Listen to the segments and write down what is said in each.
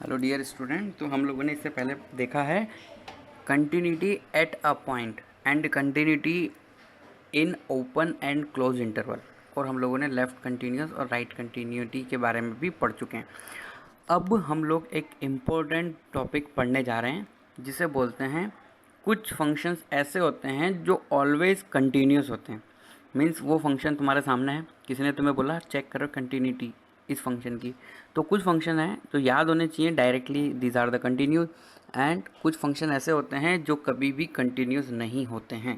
Hello dear student, तो हम लोगों ने इससे पहले देखा है continuity at a point and continuity in open and close interval, और हम लोगों ने लेफ़्ट कंटिन्यूस और राइट कंटिन्यूटी के बारे में भी पढ़ चुके हैं। अब हम लोग एक इम्पोर्टेंट टॉपिक पढ़ने जा रहे हैं जिसे बोलते हैं कुछ फंक्शंस ऐसे होते हैं जो ऑलवेज कंटिन्यूस होते हैं। मीन्स वो फंक्शन तुम्हारे सामने है, किसी ने तुम्हें बोला चेक करो कंटिन्यूटी इस फंक्शन की, तो कुछ फंक्शन हैं जो याद होने चाहिए directly, these are the continuous. And कुछ फंक्शन ऐसे होते हैं जो कभी भी कंटिन्यूस नहीं होते हैं।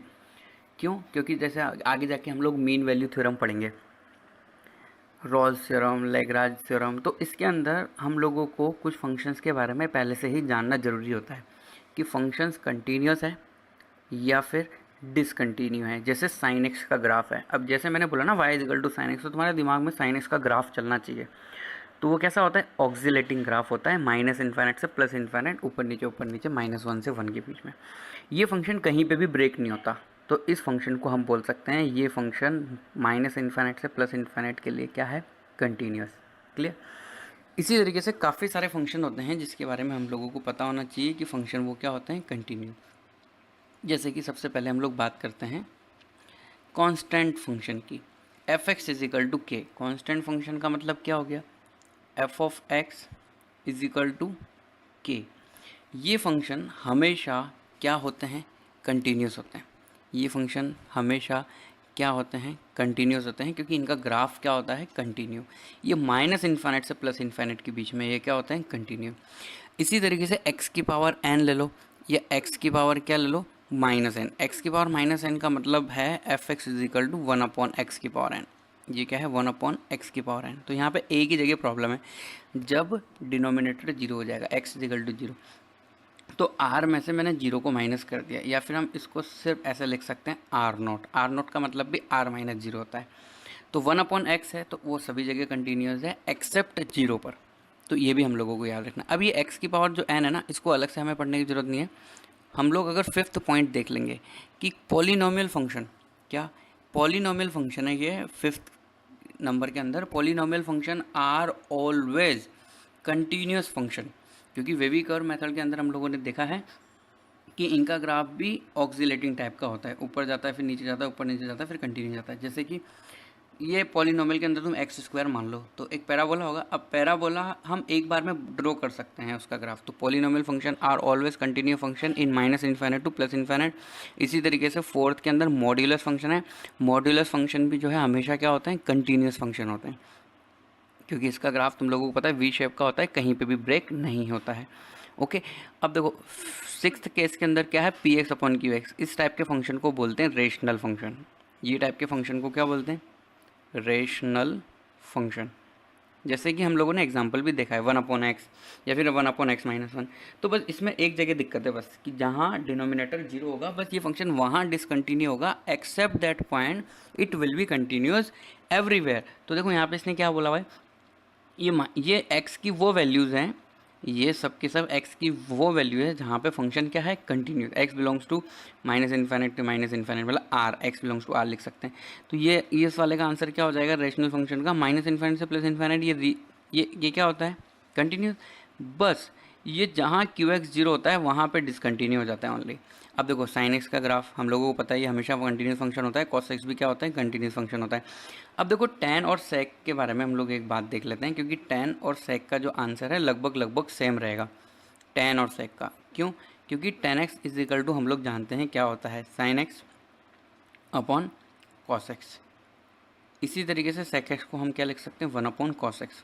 क्यों? क्योंकि जैसे आगे जाके हम लोग मीन वैल्यू थ्योरम पढ़ेंगे, रॉल्स थ्योरम, लैग्रांज थ्योरम, तो इसके अंदर हम लोगों को कुछ फंक्शंस के बारे में पहले से ही जानना ज़रूरी होता है कि फंक्शंस कंटिन्यूस है या फिर डिसकंटिन्यू है। जैसे साइन एक्स का ग्राफ है, अब जैसे मैंने बोला ना y is equal to sine X, तो तुम्हारे दिमाग में साइन एक्स का ग्राफ चलना चाहिए। तो वो कैसा होता है? ऑक्सिलेटिंग ग्राफ होता है, माइनस इन्फाइनाइट से प्लस इन्फाइनाइट, ऊपर नीचे -1 से 1 के बीच में। ये फंक्शन कहीं पे भी ब्रेक नहीं होता, तो इस फंक्शन को हम बोल सकते हैं ये फंक्शन माइनस इन्फाइनाइट से प्लस इन्फाइनाइट के लिए क्या है? कंटिन्यूस। क्लियर? इसी तरीके से काफ़ी सारे फंक्शन होते हैं जिसके बारे में हम लोगों को पता होना चाहिए कि फंक्शन वो क्या होते हैं? कंटिन्यू। जैसे कि सबसे पहले हम लोग बात करते हैं कांस्टेंट फंक्शन की, F x is equal to K. Constant function का मतलब क्या हो गया? F of x is equal to K. ये फंक्शन हमेशा क्या होते हैं? कंटिन्यूस होते हैं। ये फंक्शन हमेशा क्या होते हैं? कंटिन्यूस होते हैं, क्योंकि इनका ग्राफ क्या होता है? कंटिन्यू। ये माइनस इन्फाइनाइट से प्लस इन्फाइनाइट के बीच में ये क्या होते हैं? कंटिन्यू। इसी तरीके से x की पावर n ले लो, या x की पावर क्या ले लो? Minus n. एक्स की पावर माइनस एन का मतलब है f x is equal to 1/x की पावर n। ये क्या है? 1/x की पावर n। तो यहाँ पे a की जगह प्रॉब्लम है, जब डिनोमिनेटर जीरो हो जाएगा, x is equal to zero, तो r में से मैंने जीरो को माइनस कर दिया, या फिर हम इसको सिर्फ ऐसे लिख सकते हैं आर नॉट। आर नॉट का मतलब भी r माइनस जीरो होता है। तो 1/x है, तो वो सभी जगह कंटिन्यूस है एक्सेप्ट जीरो पर। तो ये भी हम लोगों को याद रखना। अब ये x की पावर जो n है ना, इसको अलग से हमें पढ़ने की ज़रूरत नहीं है। हम लोग अगर फिफ्थ पॉइंट देख लेंगे कि पॉलिनोमियल फंक्शन, क्या पॉलिनोमियल फंक्शन है ये फिफ्थ नंबर के अंदर, polynomial function are always continuous function. क्योंकि वेवी कर्व मेथड के अंदर हम लोगों ने देखा है कि इनका ग्राफ भी ऑक्सिलेटिंग टाइप का होता है, ऊपर जाता है फिर नीचे जाता है, ऊपर नीचे जाता है फिर कंटिन्यू जाता है। जैसे कि ये पॉलिनोमियल के अंदर तुम एक्स स्क्वायर मान लो, तो एक पैराबोला होगा। अब पैराबोला हम एक बार में ड्रॉ कर सकते हैं उसका ग्राफ। तो polynomial function are always continue function in minus infinite to plus infinite. इसी तरीके से फोर्थ के अंदर मॉड्यूलस फंक्शन है। मॉड्यूलस फंक्शन भी जो है हमेशा क्या होते हैं? कंटिन्यूस फंक्शन होते हैं, क्योंकि इसका ग्राफ तुम लोगों को पता है वी शेप का होता है, कहीं पे भी ब्रेक नहीं होता है। ओके, अब देखो सिक्स्थ केस के अंदर क्या है? P x upon Q x. इस टाइप के फंक्शन को बोलते हैं रेशनल फंक्शन। ये टाइप के फंक्शन को क्या बोलते हैं? Rational function. जैसे कि हम लोगों ने एग्जांपल भी देखा है 1/x या फिर 1/x-1। तो बस इसमें एक जगह दिक्कत है बस, कि जहाँ डिनोमिनेटर जीरो होगा बस ये फंक्शन वहाँ डिसकंटिन्यू होगा, except that point it will be continuous everywhere. तो देखो यहाँ पे इसने क्या बोला भाई, ये x की वो वैल्यूज़ हैं, ये सब के सब x की वो वैल्यू है जहाँ पे फंक्शन क्या है? Continuous. x belongs to minus infinite to minus infinite, मतलब r, x belongs to r लिख सकते हैं। तो ये इस वाले का आंसर क्या हो जाएगा? रेशनल फंक्शन का माइनस इन्फाइनाइट से प्लस इन्फाइनाइट, ये क्या होता है? कंटिन्यूस। बस ये जहाँ क्यू एक्स जीरो होता है वहाँ पे डिसकंटिन्यू हो जाता है ओनली। अब देखो साइन एक्स का ग्राफ हम लोगों को पता है ये हमेशा कंटिन्यूस फंक्शन होता है, कॉस एक्स भी क्या होता है? कंटिन्यूस फंक्शन होता है। अब देखो टैन और सेक के बारे में हम लोग एक बात देख लेते हैं, क्योंकि टैन और सेक का जो आंसर है लगभग सेम रहेगा, टैन और सेक का। क्यों? क्योंकि tan X is equal to हम लोग जानते हैं क्या होता है? Sine x upon cos X. इसी तरीके से सेक एक्स को हम क्या लिख सकते हैं? 1/cos x।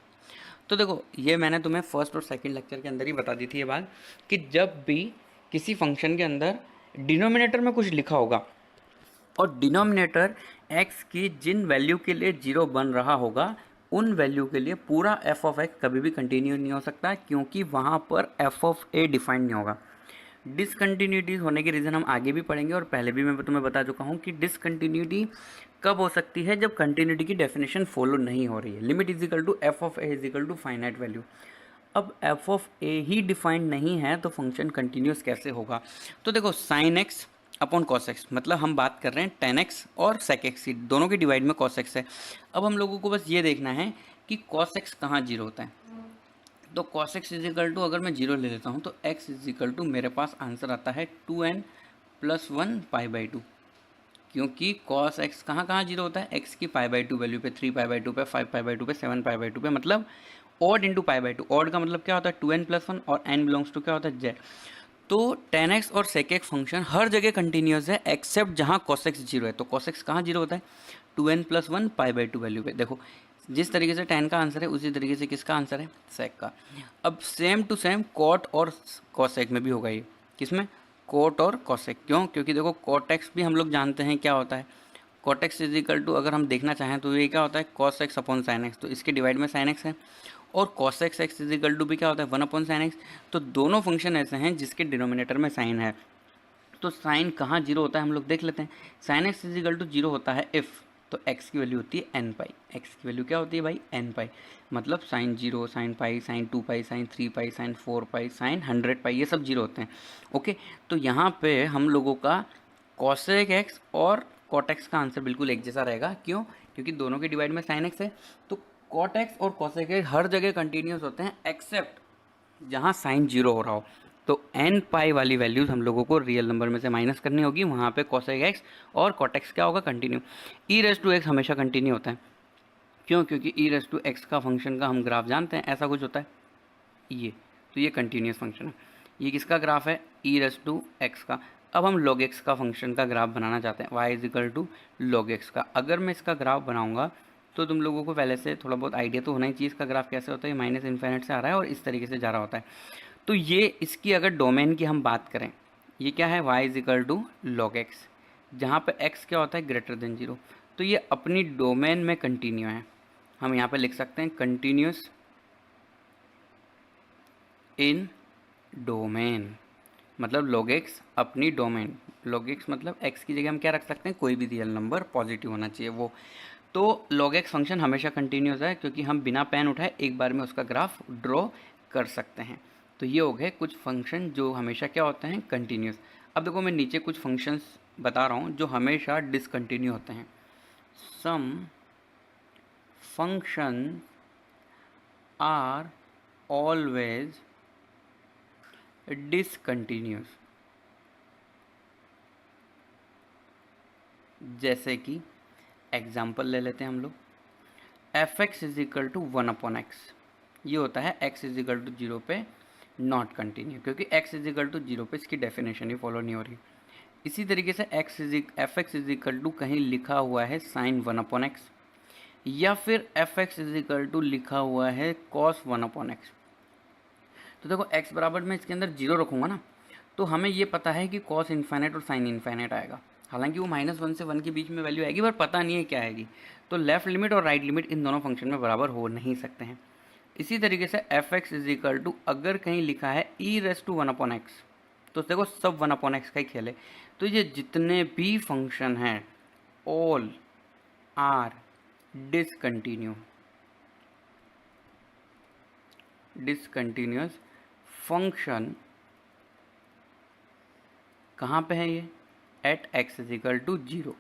तो देखो ये मैंने तुम्हें फर्स्ट और सेकंड लेक्चर के अंदर ही बता दी थी ये बात, कि जब भी किसी फंक्शन के अंदर डिनोमिनेटर में कुछ लिखा होगा और डिनोमिनेटर x की जिन वैल्यू के लिए जीरो बन रहा होगा उन वैल्यू के लिए पूरा f ऑफ x कभी भी कंटिन्यू नहीं हो सकता, क्योंकि वहाँ पर f ऑफ a डिफाइंड नहीं होगा। डिसकंटिन्यूटीज होने के रीज़न हम आगे भी पढ़ेंगे, और पहले भी मैं तुम्हें बता चुका हूँ कि डिसकंटिन्यूटी कब हो सकती है? जब कंटिन्यूटी की डेफिनेशन फॉलो नहीं हो रही है। Limit is equal to f of a is equal to finite value. अब एफ ऑफ ए ही डिफाइंड नहीं है तो फंक्शन कंटिन्यूस कैसे होगा? तो देखो sine x upon cos x, मतलब हम बात कर रहे हैं टेन एक्स और सेक एक्स की, दोनों के डिवाइड में कॉस एक्स है। अब हम लोगों को बस ये देखना है कि कॉस एक्स कहाँ जीरो होता है। तो cos x is equal to, अगर मैं जीरो ले लेता हूँ तो x इज इक्वल टू मेरे पास आंसर आता है 2n प्लस 1 पाई बाई 2, क्योंकि cos x कहाँ कहाँ जीरो होता है, x की पाई बाई 2 वैल्यू पे, 3 पाई बाई 2 पे, 5 पाई बाई 2 पे, 7 पाई बाई 2 पे, मतलब odd into pi by 2। Odd का मतलब क्या होता है 2n प्लस 1, और n बिलोंग्स टू क्या होता है z। तो tan x और sec x फंक्शन हर जगह कंटिन्यूस है एक्सेप्ट जहाँ cos x जीरो है। तो cos x कहाँ जीरो होता है, 2n plus 1 pi by 2 value पे। देखो जिस तरीके से tan का आंसर है उसी तरीके से किसका आंसर है, sec का। अब सेम टू सेम cot और cos x में भी होगा ये, किसमें, cot और cos x। क्यों, क्योंकि देखो cot x भी हम लोग जानते हैं क्या होता है, cot x is equal to, अगर हम देखना चाहें तो ये क्या होता है cos x upon sin x, तो इसके डिवाइड में sin x है। और cos x x is equal to भी क्या होता है 1 अपॉन साइन एक्स। तो दोनों फंक्शन ऐसे हैं जिसके डिनोमिनेटर में साइन है। तो साइन कहाँ जीरो होता है हम लोग देख लेते हैं। Sine X is equal to zero होता है इफ़, तो x की वैल्यू होती है एन पाई। एक्स की वैल्यू क्या होती है भाई, एन पाई। मतलब sine zero, sine pi, sine 2 pi, sine 3 pi, sine 4 pi, sine 100 pi, ये सब जीरो होते हैं। ओके, तो यहाँ पे हम लोगों का कॉसेक एक्स और कॉट एक्स का आंसर बिल्कुल एक जैसा रहेगा। क्यों, क्योंकि दोनों के डिवाइड में साइन एक्स है। तो कॉट एक्स और कॉसेक एक्स हर जगह कंटिन्यूस होते हैं एक्सेप्ट जहाँ साइन जीरो हो रहा हो। तो एन पाई वाली वैल्यूज हम लोगों को रियल नंबर में से माइनस करनी होगी, वहाँ पे कॉसेक एक्स और कॉट एक्स क्या होगा, continue. E raise to X हमेशा कंटिन्यू होता है। क्यों, क्योंकि ई रेस टू एक्स का फंक्शन का हम ग्राफ जानते हैं, ऐसा कुछ होता है ये। तो ये कंटिन्यूस फंक्शन है। ये किसका ग्राफ है, ई रेस टू एक्स का। अब हम log x का फंक्शन का ग्राफ बनाना चाहते हैं, y is equal to log X का। अगर मैं इसका ग्राफ बनाऊंगा तो तुम लोगों को पहले से थोड़ा बहुत आइडिया तो होना ही चाहिए इसका ग्राफ कैसे होता है। माइनस इन्फिनिट से आ रहा है और इस तरीके से जा रहा होता है। तो ये इसकी अगर डोमेन की हम बात करें, ये क्या है, y is equal to log X, जहाँ पे x क्या होता है ग्रेटर देन जीरो। तो ये अपनी डोमेन में कंटिन्यू है। हम यहाँ पे लिख सकते हैं कंटिन्यूस इन डोमेन, मतलब log x अपनी डोमेन। log x मतलब x की जगह हम क्या रख सकते हैं, कोई भी रियल नंबर पॉजिटिव होना चाहिए वो। तो log x फंक्शन हमेशा कंटिन्यूस है, क्योंकि हम बिना पेन उठाए एक बार में उसका ग्राफ ड्रॉ कर सकते हैं। तो ये हो गए कुछ फंक्शन जो हमेशा क्या होते हैं, कंटिन्यूस। अब देखो मैं नीचे कुछ फंक्शंस बता रहा हूँ जो हमेशा डिसकंटिन्यू होते हैं। Some function are always discontinuous. जैसे कि एग्जाम्पल ले लेते हैं हम लोग, F x is equal to 1 upon X, ये होता है x is equal to zero पे नॉट कंटिन्यू, क्योंकि x is equal to zero पे इसकी डेफिनेशन ही फॉलो नहीं हो रही। इसी तरीके से F x is equal to कहीं लिखा हुआ है साइन 1 अपॉन एक्स, या फिर F x is equal to लिखा हुआ है कॉस 1 अपॉन एक्स। तो देखो x बराबर में इसके अंदर जीरो रखूँगा ना, तो हमें ये पता है कि कॉस इन्फाइनाइट और साइन इन्फाइनाइट आएगा। हालांकि वो -1 से 1 के बीच में वैल्यू आएगी, पर पता नहीं है क्या आएगी। तो लेफ्ट लिमिट और राइट लिमिट इन दोनों फंक्शन में बराबर हो नहीं सकते हैं। इसी तरीके से F x is equal to अगर कहीं लिखा है e raise to 1 upon x, तो देखो सब 1 अपॉन एक्स का ही खेल है। तो ये जितने भी फंक्शन हैं all are discontinue, discontinuous function कहाँ पे है ये, at x is equal to zero.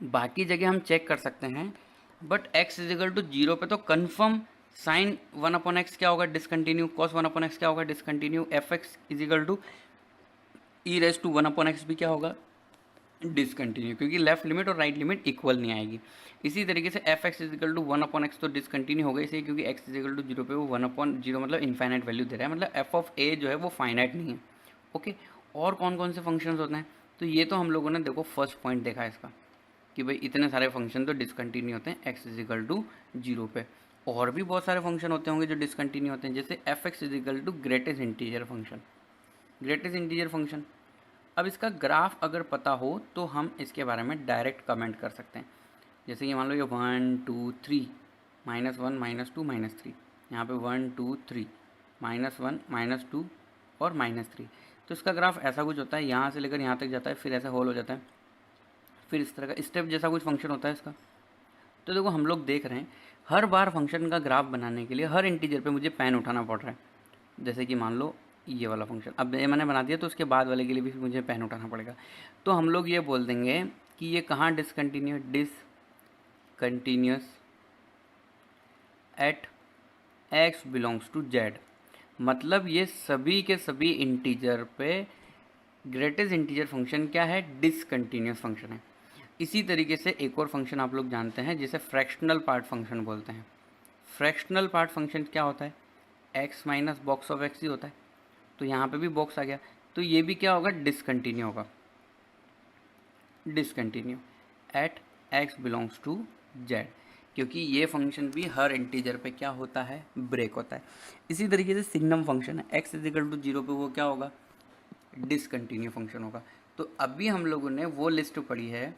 बाकी जगह हम चेक कर सकते हैं, but x is equal to zero पे तो कन्फर्म साइन 1 अपॉन एक्स क्या होगा, डिसकंटिन्यू। कॉस 1 अपॉन एक्स क्या होगा, discontinue. F x is equal to e raise to 1 upon x भी क्या होगा, डिसकंटिन्यू, क्योंकि लेफ्ट लिमिट और राइट लिमिट इक्वल नहीं आएगी। इसी तरीके से F x is equal to 1 upon x तो डिसकंटिन्यू होगा इसलिए, क्योंकि x is equal to zero पे वो 1 अपॉन जीरो मतलब इनफाइनाइट वैल्यू दे रहा है, मतलब एफ ऑफ ए जो है वो फाइनाइट नहीं है। ओके, और कौन कौन से फंक्शंस होते हैं, तो ये तो हम लोगों ने देखो फर्स्ट पॉइंट देखा है इसका कि भाई इतने सारे फंक्शन तो डिसकंटिन्यू होते हैं x is equal to zero पे। और भी बहुत सारे फंक्शन होते होंगे जो डिसकंटिन्यू होते हैं, जैसे f x is equal to greatest integer function, greatest integer function. अब इसका ग्राफ अगर पता हो तो हम इसके बारे में डायरेक्ट कमेंट कर सकते हैं। जैसे कि मान लो ये 1 2 3 -1 -2 -3, यहाँ पे 1 2 3 -1 -2 और -3। तो इसका ग्राफ ऐसा कुछ होता है, यहाँ से लेकर यहाँ तक जाता है, फिर ऐसा होल हो जाता है, फिर इस तरह का स्टेप जैसा कुछ फंक्शन होता है इसका। तो देखो हम लोग देख रहे हैं हर बार फंक्शन का ग्राफ बनाने के लिए हर इंटीजर पे मुझे पेन उठाना पड़ रहा है। जैसे कि मान लो ये वाला फंक्शन अब ये मैंने बना दिया, तो उसके बाद वाले के लिए भी मुझे पेन उठाना पड़ेगा। तो हम लोग ये बोल देंगे कि ये कहाँ discontinuous at x belongs to z, मतलब ये सभी के सभी इंटीजर पे ग्रेटेस्ट इंटीजर फंक्शन क्या है, डिसकंटिन्यूस फंक्शन है। इसी तरीके से एक और फंक्शन आप लोग जानते हैं जिसे फ्रैक्शनल पार्ट फंक्शन बोलते हैं। फ्रैक्शनल पार्ट फंक्शन क्या होता है, x minus box of x ही होता है। तो यहाँ पे भी बॉक्स आ गया, तो ये भी क्या होगा, डिसकंटिन्यू होगा, discontinue at x belongs to z, क्योंकि ये फंक्शन भी हर इंटीजर पे क्या होता है, ब्रेक होता है। इसी तरीके से सिग्नम फंक्शन है, x इजिकल टू 0 पे वो क्या होगा, डिसकंटिन्यू फंक्शन होगा। तो अभी हम लोगों ने वो लिस्ट पढ़ी है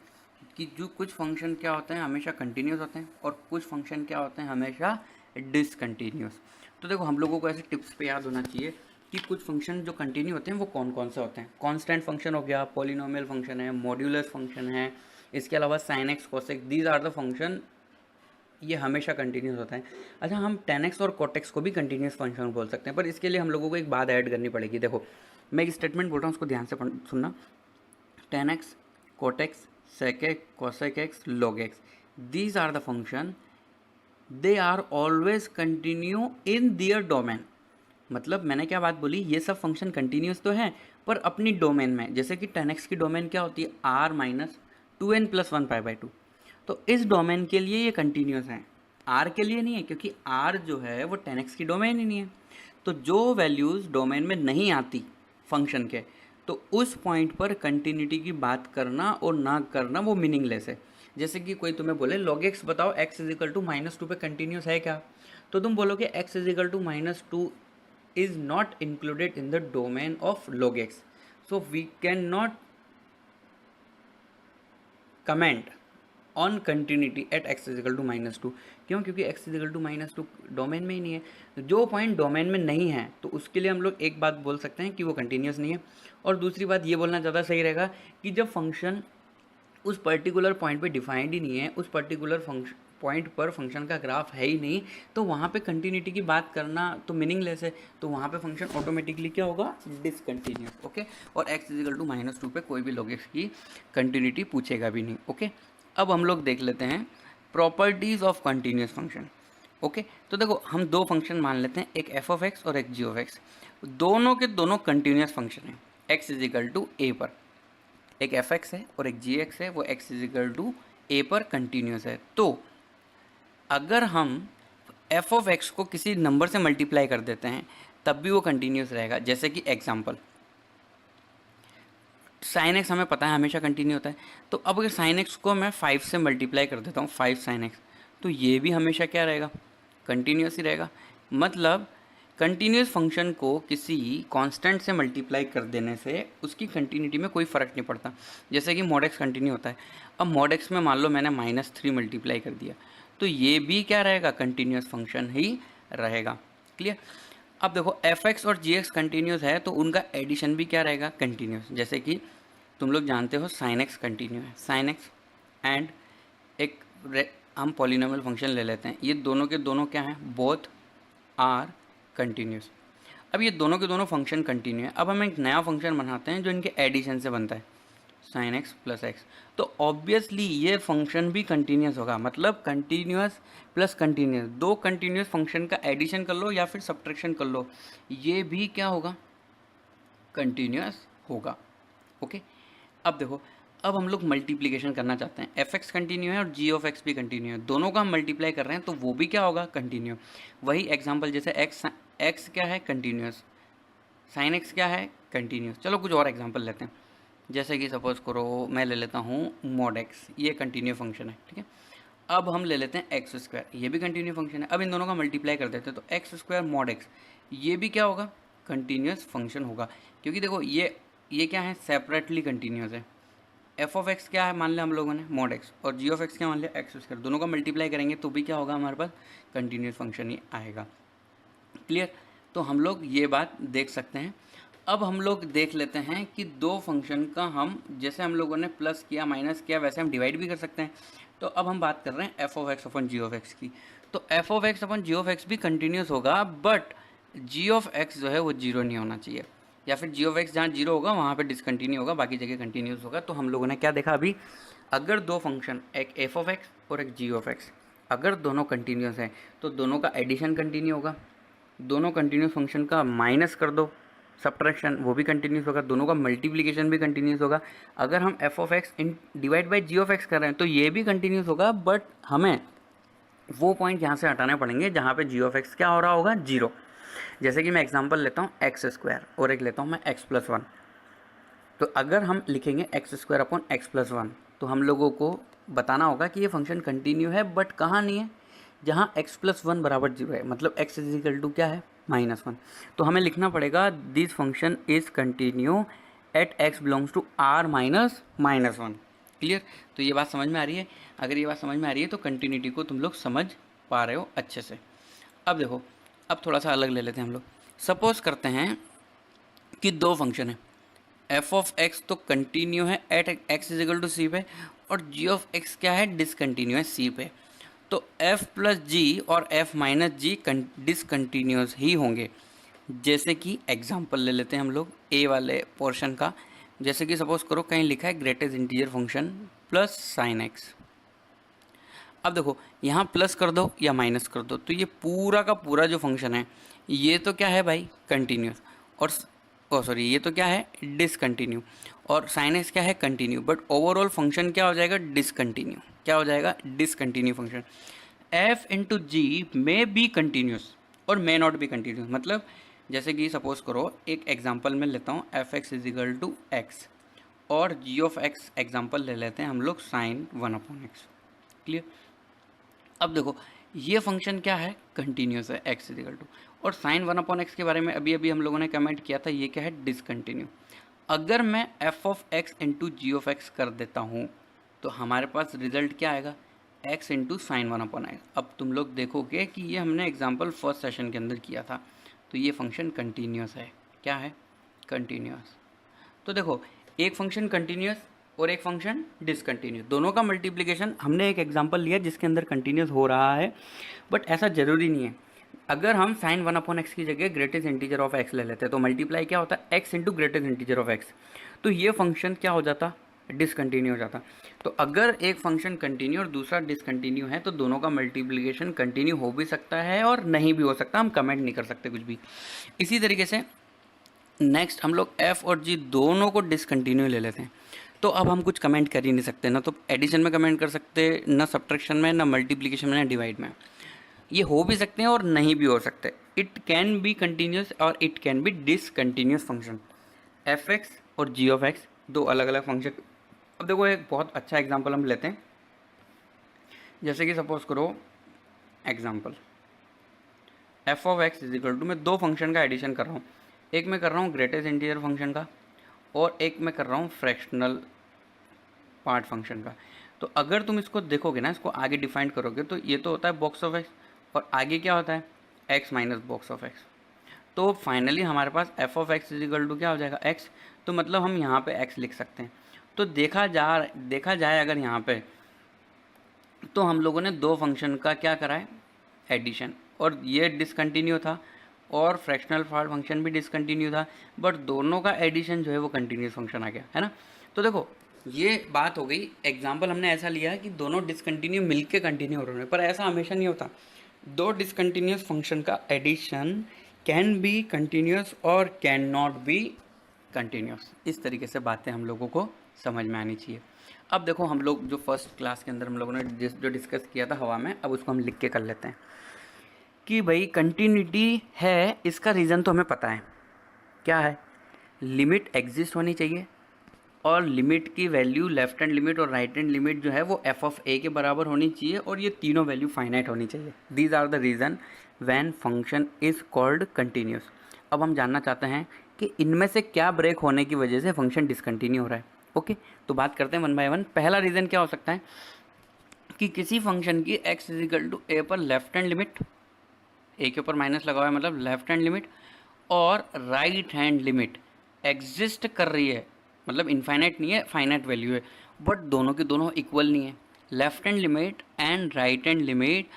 कि जो कुछ फंक्शन क्या होते हैं हमेशा कंटिन्यूस होते हैं और कुछ फंक्शन क्या होते हैं हमेशा डिसकंटिन्यूस। तो देखो हम लोगों को ऐसे टिप्स पे याद होना चाहिए कि कुछ फंक्शन जो कंटिन्यू होते हैं वो कौन कौन से होते हैं। कांस्टेंट फंक्शन हो गया, पॉलिनोमियल फंक्शन है, मॉड्यूलस फंक्शन है, इसके अलावा sine x cosec, these are the function, ये हमेशा कंटिन्यूस होता है। अच्छा, हम tan x और cot x को भी कंटिन्यूस फंक्शन बोल सकते हैं, पर इसके लिए हम लोगों को एक बात ऐड करनी पड़ेगी। देखो मैं एक स्टेटमेंट बोल रहा हूँ, उसको ध्यान से सुनना। tan x, cot x, sec x, cosec x, log x, these are the function, they are always continue in their domain। मतलब मैंने क्या बात बोली, ये सब फंक्शन कंटिन्यूस तो हैं पर अपनी डोमेन में। जैसे कि tan x की डोमेन क्या होती है, r minus 2n plus 1 pi by 2। तो इस डोमेन के लिए ये कंटिन्यूस है, r के लिए नहीं है, क्योंकि r जो है वो tan x की डोमेन ही नहीं है। तो जो वैल्यूज़ डोमेन में नहीं आती फंक्शन के, तो उस पॉइंट पर कंटिन्यूटी की बात करना और ना करना वो मीनिंगलेस है। जैसे कि कोई तुम्हें बोले log x बताओ x इजिकल टू -2 पे कंटिन्यूस है क्या, तो तुम बोलोगे x is equal to -2 is not included in the domain of log x, so we cannot comment on continuity at x is equal to -2। क्यों, क्योंकि x is equal to -2 domain में ही नहीं है। जो पॉइंट डोमेन में नहीं है तो उसके लिए हम लोग एक बात बोल सकते हैं कि वो कंटिन्यूस नहीं है, और दूसरी बात ये बोलना ज़्यादा सही रहेगा कि जब फंक्शन उस पर्टिकुलर पॉइंट पे डिफाइंड ही नहीं है, उस पर्टिकुलर फंक्शन पॉइंट पर फंक्शन का ग्राफ है ही नहीं, तो वहाँ पे कंटिन्यूटी की बात करना तो मीनिंगलेस है। तो वहाँ पे फंक्शन ऑटोमेटिकली क्या होगा, डिसकंटिन्यूस। ओके, और x इजिकल टू -2 पे कोई भी log x की कंटिन्यूटी पूछेगा भी नहीं। ओके, अब हम लोग देख लेते हैं properties of continuous function. Okay, तो देखो हम दो फंक्शन मान लेते हैं, एक f ऑफ x और एक g ऑफ x, दोनों के दोनों कंटिन्यूस फंक्शन हैं x इजिकल टू a पर। एक एफ एक्स है और एक जी एक्स है, वो एक्स इजिकल टू ए पर कंटिन्यूस है। तो अगर हम एफ ऑफ एक्स को किसी नंबर से मल्टीप्लाई कर देते हैं तब भी वो कंटिन्यूस रहेगा। जैसे कि एग्जांपल साइन एक्स हमें पता है हमेशा कंटिन्यू होता है, तो अब अगर साइन एक्स को मैं 5 से मल्टीप्लाई कर देता हूँ, 5 साइन एक्स, तो ये भी हमेशा क्या रहेगा, कंटिन्यूस ही रहेगा। मतलब कंटिन्यूस फंक्शन को किसी कांस्टेंट से मल्टीप्लाई कर देने से उसकी कंटिन्यूटी में कोई फ़र्क नहीं पड़ता। जैसे कि mod x कंटिन्यू होता है, अब mod x में मान लो मैंने -3 मल्टीप्लाई कर दिया, तो ये भी क्या रहेगा, कंटिन्यूस फंक्शन ही रहेगा। क्लियर। अब देखो एफ एक्स और जी एक्स कंटिन्यूस है तो उनका एडिशन भी क्या रहेगा, कंटिन्यूस। जैसे कि तुम लोग जानते हो साइन एक्स कंटिन्यू है, साइन एक्स एंड एक हम पॉलिनोमियल फंक्शन ले लेते हैं, ये दोनों के दोनों क्या हैं, बोथ आर कंटिन्यूस। अब ये दोनों के दोनों फंक्शन कंटिन्यू है। अब हम एक नया फंक्शन बनाते हैं जो इनके एडिशन से बनता है, साइन एक्स प्लस एक्स। तो ऑब्वियसली ये फंक्शन भी कंटिन्यूस होगा, मतलब कंटिन्यूस प्लस कंटिन्यूस, दो कंटिन्यूस फंक्शन का एडिशन कर लो या फिर सब्ट्रैक्शन कर लो, ये भी क्या होगा, कंटिन्यूस होगा। ओके, अब देखो अब हम लोग मल्टीप्लिकेशन करना चाहते हैं, एफ एक्स कंटिन्यू है और जी ऑफ एक्स भी कंटिन्यू है, दोनों का हम मल्टीप्लाई कर रहे हैं तो वो भी क्या होगा, कंटिन्यू। वही एग्जांपल जैसे एक्स क्या है, कंटिन्यूस, साइन एक्स क्या है, कंटिन्यूस। चलो कुछ और एग्जांपल लेते हैं, जैसे कि सपोज करो मैं ले लेता हूँ मॉड एक्स, ये कंटिन्यू फंक्शन है, ठीक है। अब हम ले लेते हैं एक्स स्क्वायर, ये भी कंटिन्यू फंक्शन है। अब इन दोनों का मल्टीप्लाई कर देते हैं तो एक्स स्क्वायर मॉड एक्स, ये भी क्या होगा, कंटिन्यूस फंक्शन होगा। क्योंकि देखो ये क्या है, सेपरेटली कंटिन्यूस है। एफ ऑफ एक्स क्या है मान लिया हम लोगों ने, मॉड एक्स, और जी ऑफ एक्स क्या मान लिया, एक्स स्क्वायर, दोनों का मल्टीप्लाई करेंगे तो भी क्या होगा, हमारे पास कंटिन्यूस फंक्शन ही आएगा। क्लियर। तो हम लोग ये बात देख सकते हैं। अब हम लोग देख लेते हैं कि दो फंक्शन का हम, जैसे हम लोगों ने प्लस किया माइनस किया वैसे हम डिवाइड भी कर सकते हैं। तो अब हम बात कर रहे हैं f of x upon g of x की। तो f of x upon g of x भी कंटिन्यूस होगा, बट जी ऑफ एक्स जो है वो जीरो नहीं होना चाहिए, या फिर जी ऑफ एक्स जहाँ जीरो होगा वहाँ पे डिसकंटिन्यू होगा, बाकी जगह कंटिन्यूस होगा। तो हम लोगों ने क्या देखा अभी, अगर दो फंक्शन, एक एफ ऑफ एक्स और एक जी ऑफ एक्स, अगर दोनों कंटिन्यूस हैं तो दोनों का एडिशन कंटिन्यू होगा, दोनों कंटिन्यूस फंक्शन का माइनस कर दो सब्ट्रैक्शन, वो भी कंटिन्यूस होगा, दोनों का मल्टीप्लिकेशन भी कंटिन्यूस होगा। अगर हम एफ ऑफ एक्स इन divide by g of x कर रहे हैं तो ये भी कंटिन्यूस होगा, बट हमें वो पॉइंट यहाँ से हटाने पड़ेंगे जहाँ पे जी ऑफ एक्स क्या हो रहा होगा, जीरो। जैसे कि मैं एग्जांपल लेता हूँ एक्स स्क्वायर और एक लेता हूँ मैं एक्स प्लस वन। तो अगर हम लिखेंगे x square upon x plus one तो हम लोगों को बताना होगा कि ये फंक्शन कंटिन्यू है, बट कहाँ नहीं है, जहाँ एक्स प्लस वन बराबर जीरो है, मतलब एक्स इज इक्वल टू क्या है, माइनस वन। तो हमें लिखना पड़ेगा this function is continue at x belongs to R minus minus one. Clear? तो ये बात समझ में आ रही है? अगर ये बात समझ में आ रही है तो कंटिन्यूटी को तुम लोग समझ पा रहे हो अच्छे से। अब देखो, अब थोड़ा सा अलग ले लेते हैं हम लोग। सपोज करते हैं कि दो फंक्शन है, एफ ऑफ एक्स तो कंटिन्यू है at x is equal to c पे, और जी ऑफ एक्स क्या है, डिसकंटिन्यू है सी पे। तो एफ प्लस जी और एफ माइनस जी डिसकंटिन्यूस ही होंगे। जैसे कि एग्जांपल ले लेते हैं हम लोग ए वाले पोर्शन का। जैसे कि सपोज करो कहीं लिखा है greatest integer function plus sine x. अब देखो यहाँ प्लस कर दो या माइनस कर दो तो ये पूरा का पूरा जो फंक्शन है ये तो क्या है भाई, कंटिन्यूस। और सॉरी, ये तो क्या है, डिसकंटिन्यू। और साइन एक्स क्या है, कंटिन्यू। बट ओवरऑल फंक्शन क्या हो जाएगा, डिसकंटिन्यू। क्या हो जाएगा, discontinue function. F into g may be continuous और मे नॉट बी कंटिन्यूस। मतलब जैसे कि सपोज करो एक एग्जांपल में लेता हूँ f x is equal to x, और जी ऑफ एक्स एग्जांपल ले लेते हैं हम लोग sign one upon x. Clear? अब देखो ये फंक्शन क्या है, कंटिन्यूस है, एक्स इज इक्वल टू। और साइन वन अपॉन एक्स के बारे में अभी अभी हम लोगों ने कमेंट किया था, ये क्या है, डिसकंटिन्यू। अगर मैं f of x into g of x कर देता हूँ तो हमारे पास रिजल्ट क्या आएगा, x into sine one upon x. अब तुम लोग देखोगे कि ये हमने एग्जाम्पल फर्स्ट सेशन के अंदर किया था, तो ये फंक्शन कंटिन्यूस है। क्या है, कंटिन्यूस। तो देखो एक फंक्शन कंटिन्यूस और एक फंक्शन डिसकंटिन्यूस, दोनों का मल्टीप्लिकेशन हमने एक एग्जांपल लिया जिसके अंदर कंटिन्यूस हो रहा है, बट ऐसा ज़रूरी नहीं है। अगर हम साइन वन अपॉन एक्स की जगह ग्रेटेस्ट इंटीजर ऑफ एक्स ले लेते हैं तो मल्टीप्लाई क्या होता है, x into greatest integer of x. तो ये फंक्शन क्या हो जाता, डिसकंटिन्यू हो जाता। तो अगर एक फंक्शन कंटिन्यू और दूसरा डिसकंटिन्यू है तो दोनों का मल्टीप्लिकेशन कंटिन्यू हो भी सकता है और नहीं भी हो सकता, हम कमेंट नहीं कर सकते कुछ भी। इसी तरीके से नेक्स्ट हम लोग एफ और जी दोनों को डिसकंटिन्यू ले लेते हैं। तो अब हम कुछ कमेंट कर ही नहीं सकते, ना तो एडिशन में कमेंट कर सकते, ना सब्ट्रैक्शन में, ना मल्टीप्लिकेशन में, ना डिवाइड में। ये हो भी सकते हैं और नहीं भी हो सकते। इट कैन बी कंटिन्यूस और it can be discontinuous function. F x और जी ऑफ एक्स दो अलग अलग फंक्शन। अब देखो एक बहुत अच्छा एग्जांपल हम लेते हैं। जैसे कि सपोज करो example f of x is equal to, मैं दो फंक्शन का एडिशन कर रहा हूँ। एक मैं कर रहा हूँ ग्रेटेस्ट इंटीजर फंक्शन का और एक मैं कर रहा हूँ फ्रैक्शनल पार्ट फंक्शन का। तो अगर तुम इसको देखोगे ना, इसको आगे डिफाइन करोगे तो ये तो होता है बॉक्स ऑफ एक्स और आगे क्या होता है, x minus box of x. तो फाइनली हमारे पास f of x is equal to क्या हो जाएगा, एक्स। तो मतलब हम यहाँ पे एक्स लिख सकते हैं। तो देखा जाए अगर यहाँ पे तो हम लोगों ने दो फंक्शन का क्या करा है, एडिशन, और ये डिसकंटिन्यू था और फ्रैक्शनल पार्ट फंक्शन भी डिसकंटिन्यू था, बट दोनों का एडिशन जो है वो कंटिन्यूस फंक्शन आ गया है ना। तो देखो ये बात हो गई, एग्जाम्पल हमने ऐसा लिया है कि दोनों डिसकंटिन्यू मिलके कंटिन्यू हो रहे हैं, पर ऐसा हमेशा नहीं होता। दो डिसकंटिन्यूस फंक्शन का एडिशन कैन बी कंटिन्यूस और कैन नॉट बी कंटिन्यूस। इस तरीके से बातें हम लोगों को समझ में आनी चाहिए। अब देखो हम लोग जो फर्स्ट क्लास के अंदर हम लोगों ने जो डिस्कस किया था हवा में, अब उसको हम लिख के कर लेते हैं कि भाई कंटिन्यूटी है, इसका रीज़न तो हमें पता है क्या है, लिमिट एग्जिस्ट होनी चाहिए और लिमिट की वैल्यू लेफ्ट हैंड लिमिट और राइट हैंड लिमिट जो है वो एफ ऑफ ए के बराबर होनी चाहिए और ये तीनों वैल्यू फाइनाइट होनी चाहिए। These are the reason when function is called continuous. अब हम जानना चाहते हैं कि इनमें से क्या ब्रेक होने की वजह से फंक्शन डिसकंटिन्यू हो रहा है। ओके, तो बात करते हैं वन बाय वन। पहला रीज़न क्या हो सकता है कि किसी फंक्शन की x is equal to a पर लेफ्ट हैंड लिमिट, ए के ऊपर माइनस लगा हुआ है मतलब लेफ्ट हैंड लिमिट, और राइट हैंड लिमिट एग्जिस्ट कर रही है, मतलब इनफाइनाइट नहीं है, फाइनाइट वैल्यू है, बट दोनों के दोनों इक्वल नहीं है। Left hand limit and right hand limit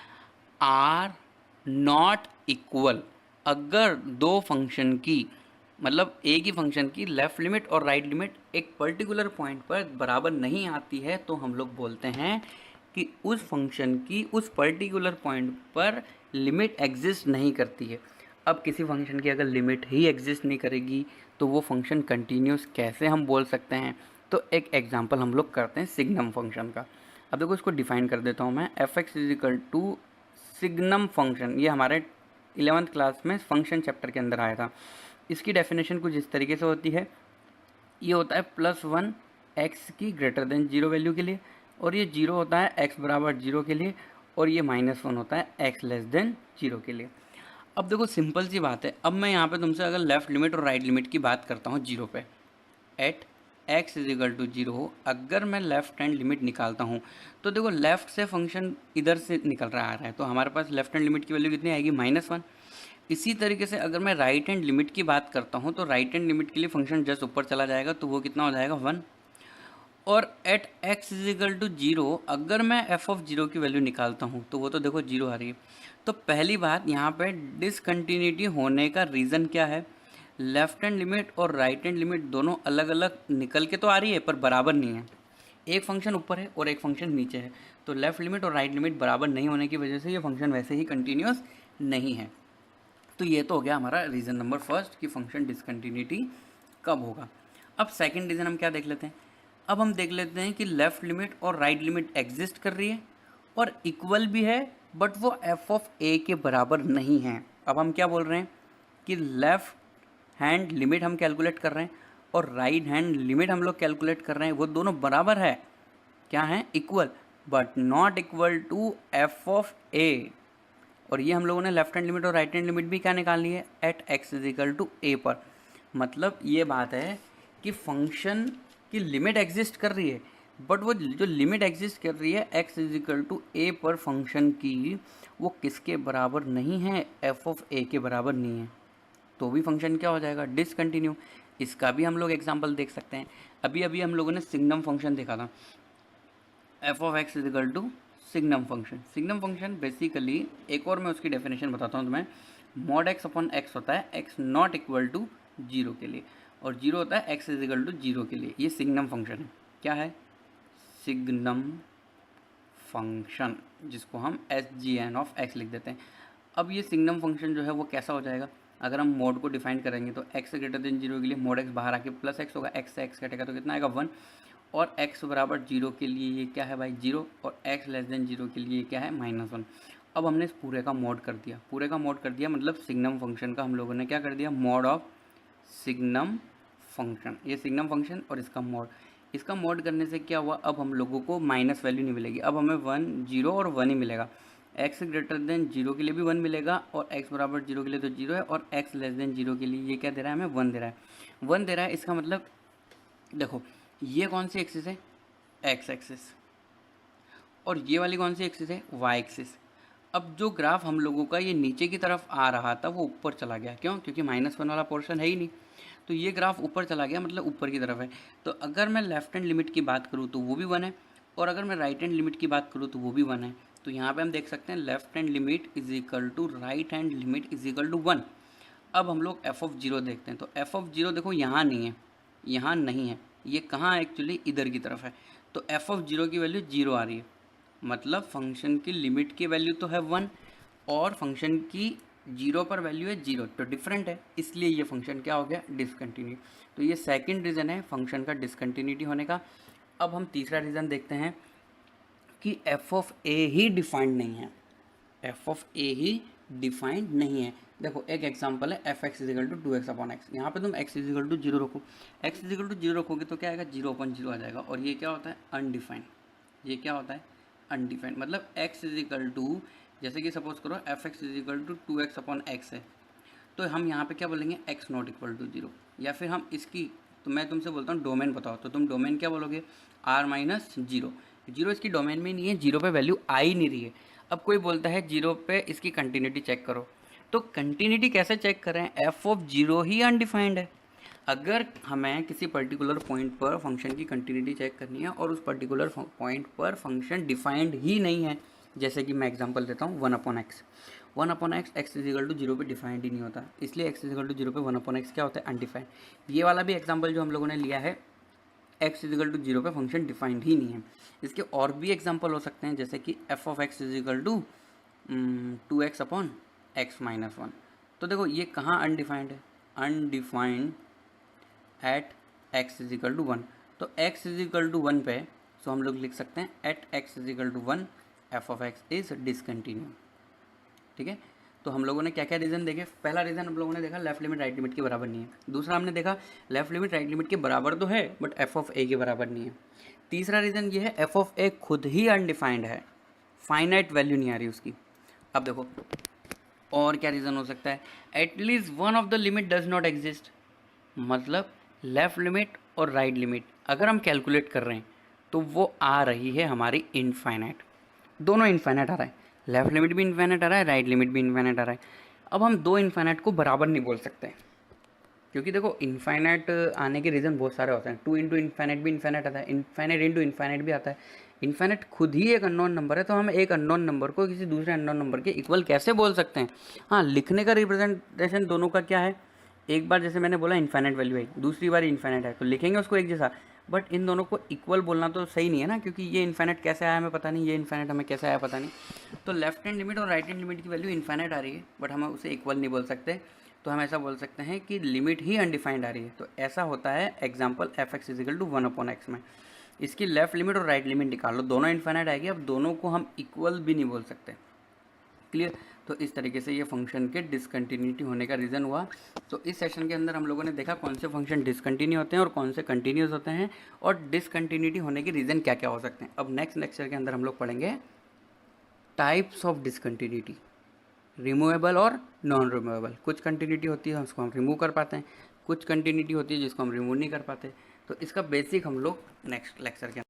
are not equal. अगर दो फंक्शन की, मतलब एक ही फंक्शन की लेफ्ट लिमिट और राइट लिमिट एक पर्टिकुलर पॉइंट पर बराबर नहीं आती है तो हम लोग बोलते हैं कि उस फंक्शन की उस पर्टिकुलर पॉइंट पर लिमिट एग्जिस्ट नहीं करती है। अब किसी फंक्शन की अगर लिमिट ही एग्जिस्ट नहीं करेगी तो वो फंक्शन कंटिन्यूस कैसे हम बोल सकते हैं? तो एक एग्जांपल हम लोग करते हैं सिग्नम फंक्शन का। अब देखो इसको डिफाइन कर देता हूँ मैं, f x is equal to signum function. ये हमारे 11th क्लास में फंक्शन चैप्टर के अंदर आया था। इसकी डेफिनेशन कुछ इस तरीके से होती है, ये होता है +1 एक्स की ग्रेटर देन 0 वैल्यू के लिए, और ये 0 होता है एक्स बराबर 0 के लिए, और ये -1 होता है एक्स लेस देन 0 के लिए। अब देखो सिंपल सी बात है, अब मैं यहाँ पे तुमसे अगर लेफ्ट लिमिट और राइट लिमिट की बात करता हूँ 0 पे, at x is equal to 0 हो, अगर मैं लेफ्ट हैंड लिमिट निकालता हूँ तो देखो लेफ्ट से फंक्शन इधर से निकल रहा आ रहा है, तो हमारे पास लेफ्ट हैंड लिमिट की वैल्यू कितनी आएगी? -1। इसी तरीके से अगर मैं राइट हैंड लिमिट की बात करता हूँ तो राइट हैंड लिमिट के लिए फंक्शन जस्ट ऊपर चला जाएगा, तो वो कितना हो जाएगा? 1। और at x is equal to 0 अगर मैं एफ ऑफ 0 की वैल्यू निकालता हूँ तो वो तो देखो 0 आ रही है। तो पहली बात यहाँ पे डिसकंटिन्यूटी होने का रीज़न क्या है? लेफ्ट हैंड लिमिट और राइट हैंड लिमिट दोनों अलग अलग निकल के तो आ रही है पर बराबर नहीं है। एक फंक्शन ऊपर है और एक फंक्शन नीचे है, तो लेफ्ट लिमिट और राइट लिमिट बराबर नहीं होने की वजह से ये फंक्शन वैसे ही कंटिन्यूस नहीं है। तो ये तो हो गया हमारा रीज़न नंबर फर्स्ट कि फंक्शन डिसकंटिन्यूटी कब होगा। अब सेकंड रीज़न हम क्या देख लेते हैं? अब हम देख लेते हैं कि लेफ़्ट लिमिट और राइट लिमिट एग्जिस्ट कर रही है और इक्वल भी है, बट वो एफ ऑफ ए के बराबर नहीं है। अब हम क्या बोल रहे हैं कि लेफ़्ट हैंड लिमिट हम कैलकुलेट कर रहे हैं और राइट हैंड लिमिट हम लोग कैलकुलेट कर रहे हैं, वो दोनों बराबर है, क्या है? Equal, but not equal to f of a. और ये हम लोगों ने लेफ्ट हैंड लिमिट और राइट हैंड लिमिट भी क्या निकालनी है? At x is equal to a पर। मतलब ये बात है कि फंक्शन की लिमिट एग्जिस्ट कर रही है, बट वो जो लिमिट एग्जिस्ट कर रही है x is equal to a पर फंक्शन की, वो किसके बराबर नहीं है? एफ ऑफ ए के बराबर नहीं है, तो भी फंक्शन क्या हो जाएगा? डिसकंटिन्यू। इसका भी हम लोग एग्जाम्पल देख सकते हैं। अभी अभी हम लोगों ने सिग्नम फंक्शन देखा था, f of x is equal to signum function. Signum function basically, एक और मैं उसकी डेफिनेशन बताता हूँ तुम्हें, मॉड एक्स अपॉन एक्स होता है एक्स नॉट इक्वल टू 0 के लिए, और 0 होता है एक्स इज इक्वल टू 0 के लिए। ये सिग्नम फंक्शन है। क्या है? सिग्नम फंक्शन, जिसको हम S G N of x लिख देते हैं। अब ये सिग्नम फंक्शन जो है वो कैसा हो जाएगा? अगर हम मोड को डिफाइन करेंगे तो एक्स ग्रेटर देन 0 के लिए मोड एक्स बाहर आके प्लस एक्स होगा, एक्स से एक्स कटेगा तो कितना आएगा? 1। और x बराबर 0 के लिए ये क्या है भाई? 0। और x लेस देन 0 के लिए क्या है? -1। अब हमने इस पूरे का मोड कर दिया, पूरे का मोड कर दिया, मतलब सिग्नम फंक्शन का हम लोगों ने क्या कर दिया? Mode of signum function. ये सिग्नम फंक्शन और इसका मोड, इसका मोड करने से क्या हुआ? अब हम लोगों को माइनस वैल्यू नहीं मिलेगी, अब हमें 1 0 और 1 ही मिलेगा। x ग्रेटर देन 0 के लिए भी 1 मिलेगा, और x बराबर 0 के लिए तो 0 है, और x लेस देन 0 के लिए ये क्या दे रहा है? हमें 1 दे रहा है। 1 दे रहा है, इसका मतलब देखो ये कौन सी एक्सिस है? X axis. और ये वाली कौन सी एक्सिस है? Y axis. अब जो ग्राफ हम लोगों का ये नीचे की तरफ आ रहा था वो ऊपर चला गया, क्यों? क्योंकि -1 वाला पोर्शन है ही नहीं, तो ये ग्राफ ऊपर चला गया, मतलब ऊपर की तरफ है। तो अगर मैं लेफ्ट हैंड लिमिट की बात करूँ तो वो भी 1 है, और अगर मैं राइट हैंड लिमिट की बात करूँ तो वो भी 1 है। तो यहाँ पे हम देख सकते हैं left hand limit is equal to right hand limit is equal to 1। अब हम लोग एफ ऑफ 0 देखते हैं, तो एफ ऑफ 0 देखो यहाँ नहीं है, यहाँ नहीं है, ये कहाँ एक्चुअली इधर की तरफ है। तो एफ ऑफ 0 की वैल्यू 0 आ रही है, मतलब फंक्शन की लिमिट की वैल्यू तो है 1 और फंक्शन की 0 पर वैल्यू है 0, तो डिफरेंट है, इसलिए ये फंक्शन क्या हो गया? डिसकंटिन्यू। तो ये सेकंड रीज़न है फंक्शन का डिसकंटिन्यूटी होने का। अब हम तीसरा रीज़न देखते हैं कि एफ ऑफ ए ही डिफाइंड नहीं है, एफ ऑफ ए ही डिफाइंड नहीं है। देखो एक एग्जांपल है, f x is equal to 2x upon x. यहाँ पे तुम x इजिकल टू 0 रखो, x इजिकल टू 0 रखोगे तो क्या आएगा? 0 अपॉन 0 आ जाएगा, और ये क्या होता है? अनडिफाइंड। ये क्या होता है? अनडिफाइंड। मतलब x इजिकल टू, जैसे कि सपोज करो f x is equal to 2x upon x है, तो हम यहाँ पे क्या बोलेंगे? x not equal to 0। या फिर हम इसकी, तो मैं तुमसे बोलता हूँ डोमेन बताओ, तो तुम डोमेन क्या बोलोगे? r minus 0। 0 इसकी डोमेन में नहीं है, 0 पे वैल्यू आ ही नहीं रही है। अब कोई बोलता है 0 पे इसकी कंटिन्यूटी चेक करो, तो कंटिन्यूटी कैसे चेक करें? एफ ऑफ 0 ही अनडिफाइंड है। अगर हमें किसी पर्टिकुलर पॉइंट पर फंक्शन की कंटिन्यूटी चेक करनी है और उस पर्टिकुलर पॉइंट पर फंक्शन डिफाइंड ही नहीं है, जैसे कि मैं एग्जांपल देता हूँ 1 upon x. 1 upon x x is equal to 0 पे डिफाइंड ही नहीं होता, इसलिए एक्स इजिकल टू 0 पे 1 अपॉन एक्स क्या होता है? अनडिफाइंड। ये वाला भी एग्जाम्पल जो हम लोगों ने लिया है x इजिकल टू 0 पे फंक्शन डिफाइंड ही नहीं है। इसके और भी एग्जांपल हो सकते हैं, जैसे कि f of x is equal to 2x upon x minus 1। तो देखो ये कहाँ अनडिफाइंड है, undefined at x is equal to 1। तो x इजिकल टू 1 पे सो हम लोग लिख सकते हैं at x is equal to 1 f of x is discontinue. ठीक है, तो हम लोगों ने क्या क्या रीज़न देखे। पहला रीज़न हम लोगों ने देखा लेफ्ट लिमिट राइट लिमिट के बराबर नहीं है। दूसरा हमने देखा लेफ्ट लिमिट राइट लिमिट के बराबर तो है बट एफ ऑफ ए के बराबर नहीं है। तीसरा रीज़न ये है एफ ऑफ ए खुद ही अनडिफाइंड है, फाइनाइट वैल्यू नहीं आ रही उसकी। अब देखो और क्या रीज़न हो सकता है, at least one of the limit does not exist. मतलब लेफ्ट लिमिट और राइट लिमिट अगर हम कैलकुलेट कर रहे हैं तो वो आ रही है हमारी इनफाइनाइट, दोनों इनफाइनाइट आ रहा है, लेफ्ट लिमिट भी इनफाइनाइट आ रहा है, राइट लिमिट भी इनफाइनाइट आ रहा है। अब हम दो इनफाइनाइट को बराबर नहीं बोल सकते, क्योंकि देखो इनफाइनाइट आने के रीज़न बहुत सारे होते हैं। 2 इंटू इनफाइनाइट भी इनफाइनाइट आता है, इनफाइनाइट इंटू इनफाइनाइट भी आता है। इनफाइनाइट खुद ही एक अननोन नंबर है, तो हम एक अननोन नंबर को किसी दूसरे अननोन नंबर के इक्वल कैसे बोल सकते हैं। हाँ, लिखने का रिप्रेजेंटेशन दोनों का क्या है, एक बार जैसे मैंने बोला इनफाइनाइट वैल्यू है, दूसरी बार इनफाइनाइट है, तो लिखेंगे उसको एक जैसा, बट इन दोनों को इक्वल बोलना तो सही नहीं है ना, क्योंकि ये इनफाइनाइट कैसे आया हमें पता नहीं, ये इनफाइनाइट हमें कैसे आया पता नहीं। तो लेफ्ट हैंड लिमिट और राइट हैंड लिमिट की वैल्यू इनफाइनाइट आ रही है बट हम उसे इक्वल नहीं बोल सकते, तो हम ऐसा बोल सकते हैं कि लिमिट ही अनडिफाइंड आ रही है। तो ऐसा होता है example f x is equal to 1 upon x में। इसकी लेफ्ट लिमिट और राइट लिमिट निकाल लो, दोनों इनफाइनाइट आएगी। अब दोनों को हम इक्वल भी नहीं बोल सकते, क्लियर। तो इस तरीके से ये फंक्शन के डिसकंटिन्यूटी होने का रीज़न हुआ। तो इस सेशन के अंदर हम लोगों ने देखा कौन से फंक्शन डिसकंटिन्यू होते हैं और कौन से कंटिन्यूस होते हैं, और डिसकंटिन्यूटी होने के रीज़न क्या क्या हो सकते हैं। अब नेक्स्ट लेक्चर के अंदर हम लोग पढ़ेंगे टाइप्स ऑफ डिसकंटिन्यूटी, रिमूवेबल और नॉन रिमूवेबल। कुछ कंटिन्यूटी होती है उसको हम रिमूव कर पाते हैं, कुछ कंटिन्यूटी होती है जिसको हम रिमूव नहीं कर पाते। तो इसका बेसिक हम लोग नेक्स्ट लेक्चर के